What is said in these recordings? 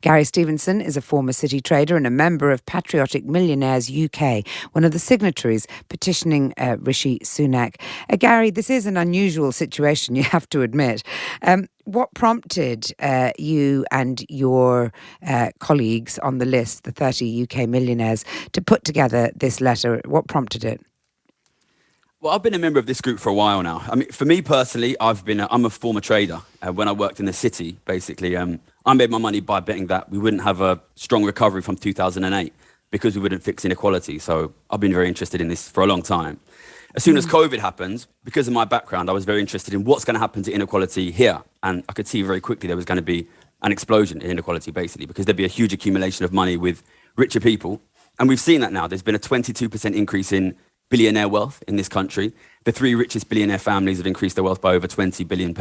Gary Stevenson is a former city trader and a member of Patriotic Millionaires UK, one of the signatories petitioning Rishi Sunak. Gary, this is an unusual situation, you have to admit. What prompted you and your colleagues on the list, the 30 UK millionaires, to put together this letter? What prompted it? Well, I've been a member of this group for a while now. I mean, for me personally, I'm a former trader. When I worked in the city, basically, I made my money by betting that we wouldn't have a strong recovery from 2008 because we wouldn't fix inequality. So I've been very interested in this for a long time. As soon as COVID happened, because of my background, I was very interested in what's going to happen to inequality here. And I could see very quickly there was going to be an explosion in inequality, basically, because there'd be a huge accumulation of money with richer people. And we've seen that now. There's been a 22% increase in billionaire wealth in this country. The three richest billionaire families have increased their wealth by over £20 billion.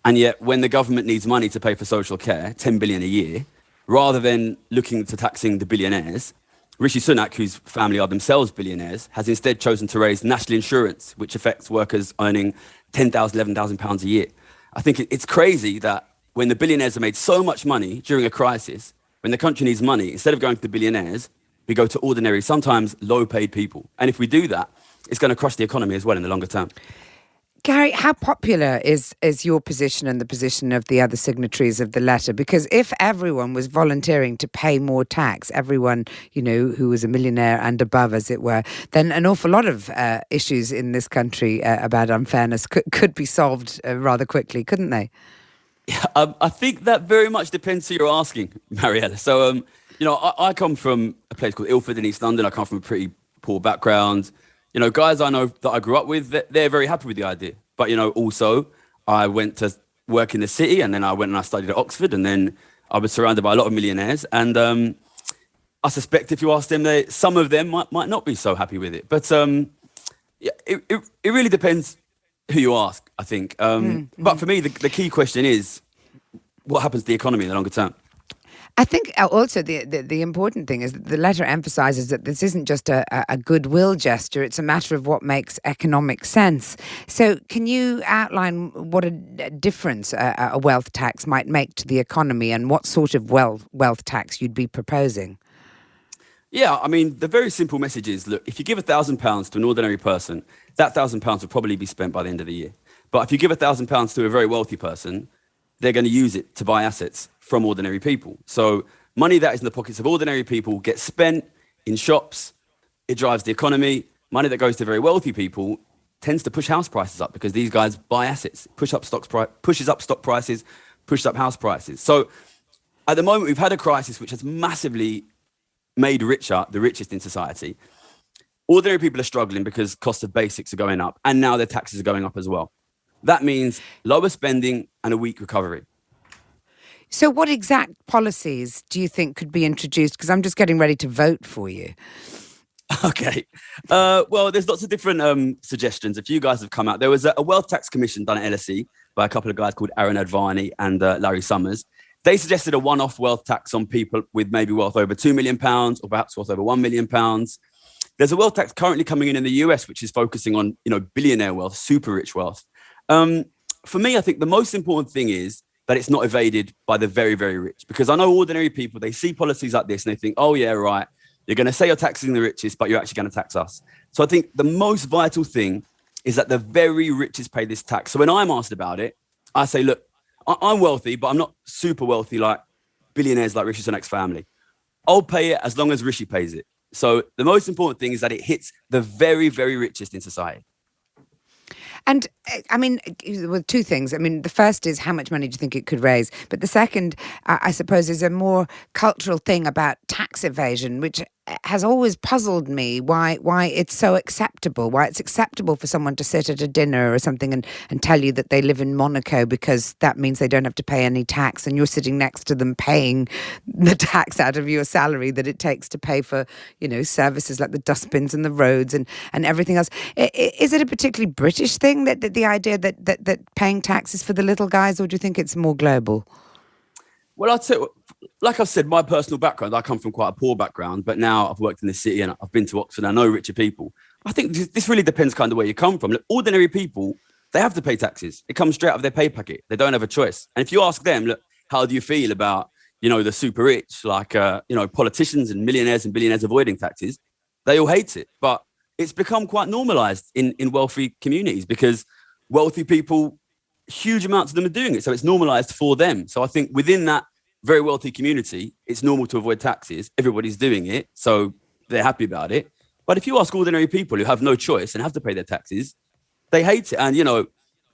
And yet, when the government needs money to pay for social care, 10 billion a year, rather than looking to taxing the billionaires, Rishi Sunak, whose family are themselves billionaires, has instead chosen to raise national insurance, which affects workers earning £10,000, £11,000 a year. I think it's crazy that when the billionaires have made so much money during a crisis, when the country needs money, instead of going to the billionaires, we go to ordinary, sometimes low-paid people. And if we do that, it's going to crush the economy as well in the longer term. Gary, how popular is your position and the position of the other signatories of the letter? Because if everyone was volunteering to pay more tax, everyone, who was a millionaire and above, as it were, then an awful lot of issues in this country about unfairness could be solved rather quickly, couldn't they? Yeah, I think that very much depends who you're asking, Mariella. So, I come from a place called Ilford in East London. I come from a pretty poor background. Guys I know that I grew up with, they're very happy with the idea. But, also I went to work in the city and then I went and I studied at Oxford and then I was surrounded by a lot of millionaires. And I suspect if you ask them, some of them might not be so happy with it. But it really depends who you ask, I think. But for me, the key question is, what happens to the economy in the longer term? I think also the important thing is that the letter emphasises that this isn't just a goodwill gesture, it's a matter of what makes economic sense. So can you outline what a difference a wealth tax might make to the economy and what sort of wealth tax you'd be proposing? Yeah, I mean, the very simple message is, look, if you give £1,000 to an ordinary person, that £1,000 will probably be spent by the end of the year. But if you give £1,000 to a very wealthy person, they're going to use it to buy assets from ordinary people. So money that is in the pockets of ordinary people gets spent in shops. It drives the economy. Money that goes to very wealthy people tends to push house prices up because these guys buy assets, pushes up stock prices, pushes up house prices. So at the moment, we've had a crisis which has massively made richer the richest in society. Ordinary people are struggling because costs of basics are going up and now their taxes are going up as well. That means lower spending and a weak recovery. So what exact policies do you think could be introduced? Because I'm just getting ready to vote for you. Okay. Well, there's lots of different suggestions. A few guys have come out. There was a wealth tax commission done at LSE by a couple of guys called Aaron Advani and Larry Summers. They suggested a one-off wealth tax on people with maybe wealth over £2 million or perhaps wealth over £1 million. There's a wealth tax currently coming in the US, which is focusing on, billionaire wealth, super rich wealth. For me, I think the most important thing is that it's not evaded by the very, very rich. Because I know ordinary people, they see policies like this and they think, oh, yeah, right, you're going to say you're taxing the richest, but you're actually going to tax us. So I think the most vital thing is that the very richest pay this tax. So when I'm asked about it, I say, look, I'm wealthy, but I'm not super wealthy like billionaires like Rishi Sunak's family. I'll pay it as long as Rishi pays it. So the most important thing is that it hits the very, very richest in society. And I mean, well, two things. I mean, the first is how much money do you think it could raise? But the second, I suppose, is a more cultural thing about tax evasion, which has always puzzled me why it's so acceptable, why it's acceptable for someone to sit at a dinner or something and tell you that they live in Monaco because that means they don't have to pay any tax and you're sitting next to them paying the tax out of your salary that it takes to pay for, services like the dustbins and the roads and everything else. Is it a particularly British thing that the idea that paying taxes for the little guys, or do you think it's more global? Well, I'll tell you, like I've said, my personal background, I come from quite a poor background, but now I've worked in the city and I've been to Oxford and I know richer people. I think this really depends kind of where you come from. Look, ordinary people, they have to pay taxes. It comes straight out of their pay packet. They don't have a choice. And if you ask them, look, how do you feel about, the super rich, like, politicians and billionaires avoiding taxes, they all hate it. But it's become quite normalized in wealthy communities because wealthy people, huge amounts of them are doing it. So it's normalized for them. So I think within that very wealthy community, it's normal to avoid taxes. Everybody's doing it. So they're happy about it. But if you ask ordinary people who have no choice and have to pay their taxes, they hate it. And,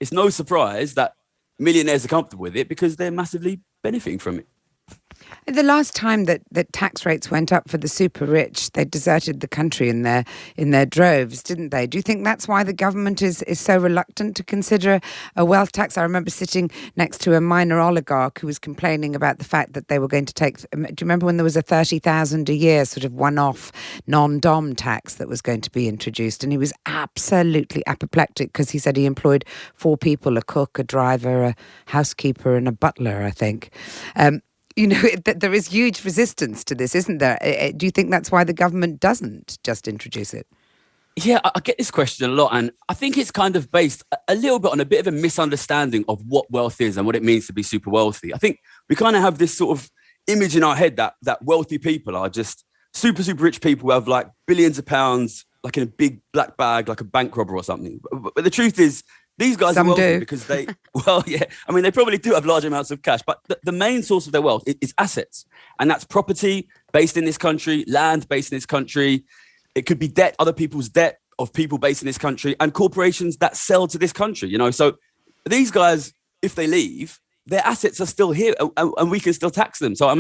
it's no surprise that millionaires are comfortable with it because they're massively benefiting from it. The last time that tax rates went up for the super rich, they deserted the country in their droves, didn't they? Do you think that's why the government is so reluctant to consider a wealth tax? I remember sitting next to a minor oligarch who was complaining about the fact that they were going to take. Do you remember when there was a 30,000 a year sort of one-off non-dom tax that was going to be introduced? And he was absolutely apoplectic because he said he employed 4 people: a cook, a driver, a housekeeper, and a butler, I think. There is huge resistance to this, isn't there? Do you think that's why the government doesn't just introduce it? Yeah, I get this question a lot, and I think it's kind of based a little bit on a bit of a misunderstanding of what wealth is and what it means to be super wealthy. I think we kind of have this sort of image in our head that wealthy people are just super, super rich people who have like billions of pounds, like in a big black bag, like a bank robber or something. But the truth is, these guys are wealthy because they probably do have large amounts of cash, but the main source of their wealth is assets. And that's property based in this country, land based in this country. It could be debt, other people's debt of people based in this country, and corporations that sell to this country, So these guys, if they leave, their assets are still here and we can still tax them. So,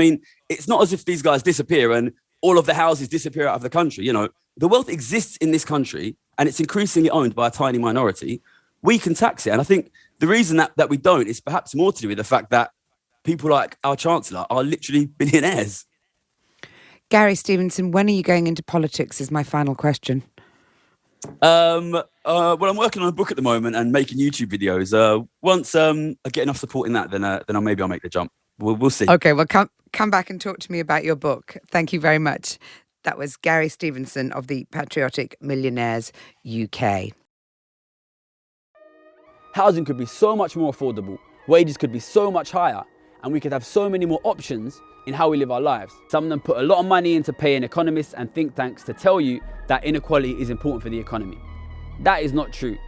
it's not as if these guys disappear and all of the houses disappear out of the country. The wealth exists in this country and it's increasingly owned by a tiny minority. We can tax it. And I think the reason that we don't is perhaps more to do with the fact that people like our chancellor are literally billionaires. Gary Stevenson, when are you going into politics is my final question. Well, I'm working on a book at the moment and making YouTube videos. Once I get enough support in that, then I'll make the jump. We'll see. Okay, well, come back and talk to me about your book. Thank you very much. That was Gary Stevenson of the patriotic Millionaires UK. Housing could be so much more affordable, wages could be so much higher, and we could have so many more options in how we live our lives. Some of them put a lot of money into paying economists and think tanks to tell you that inequality is important for the economy. That is not true.